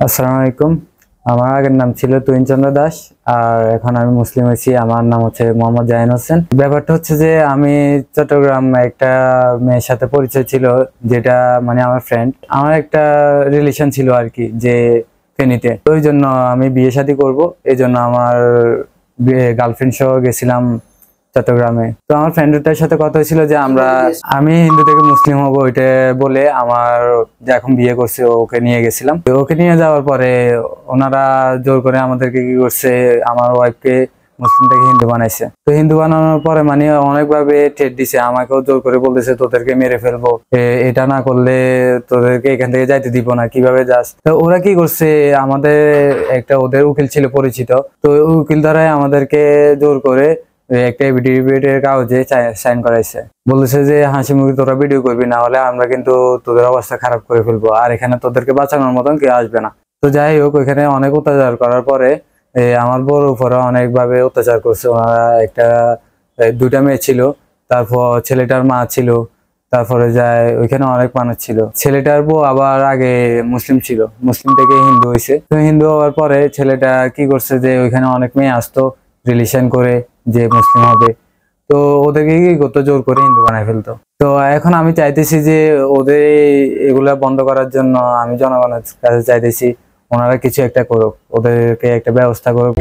আসসালামু আলাইকুম। আমার আগের নাম ছিল তুহিন চন্দ্র দাস, আর এখন আমি মুসলিম হয়েছি। আমার নাম হচ্ছে মোহাম্মদ জাহিন হোসেন। ব্যাপারটা হচ্ছে যে আমি চট্টগ্রাম একটা মেয়ের সাথে পরিচয় ছিল, যেটা মানে আমার ফ্রেন্ড, আমার একটা রিলেশন ছিল আর কি, যে ফেনীতে। তো ওই জন্য আমি বিয়ে শাদী করবো, এই জন্য আমার গার্লফ্রেন্ড সহ গেছিলাম চট্টগ্রামে। তো আমার ফ্রেন্ডটার সাথে কথা হয়েছিল যে আমি হিন্দু থেকে মুসলিম হব, ওইটা বলে আমার যে এখন বিয়ে করছে ওকে নিয়ে গেছিলাম। তো ওকে নিয়ে যাওয়ার পরে ওনারা জোর করে আমাদেরকে কি করছে, আমার ওয়াইফকে মুসলিম থেকে হিন্দু বানাইছে। তো হিন্দু বানানোর পরে মানে অনেকভাবে ঠেট দিছে, আমাকেও জোর করে বলতেছে তোদেরকে মেরে ফেলবো, এটা না করলে তোদেরকে এখান থেকে যাইতে দিব না, কিভাবে যাস। তো ওরা কি করছে, আমাদের একটা ওদের উকিল ছিল পরিচিত, তো ওই উকিল দ্বারাই আমাদেরকে জোর করে একটা এফিডেভিটের কাগজে সাইন করাইছে। বলেছে যে হাসি মুখে তোরা ভিডিও করবি, না হলে আমরা কিন্তু তোদের অবস্থা খারাপ করে ফেলবো, আর এখানে তোদেরকে বাঁচানোর মতন কেউ আসবে না। তো যাই হোক, ওইখানে অনেক অত্যাচার করার পরে আমার বড় উপরে অনেকভাবে অত্যাচার করছে ওনারা। দুইটা মেয়ে ছিল, তারপর ছেলেটার মা ছিল, তারপরে যায় ওইখানে অনেক মানুষ ছিল। ছেলেটার বউ আবার আগে মুসলিম ছিল, মুসলিম থেকে হিন্দু হয়েছে। তো হিন্দু হওয়ার পরে ছেলেটা কি করছে, যে ওইখানে অনেক মেয়ে আসতো রিলেশন করে যে মুসলিম হবে, তো ওদেরকে কি করতো, জোর করে হিন্দু বানায় ফেলতো। তো এখন আমি চাইতেছি যে ওদের এগুলা বন্ধ করার জন্য আমি জনগণের কাছে চাইতেছি ওনারা কিছু একটা করুক, ওদেরকে একটা ব্যবস্থা করুক।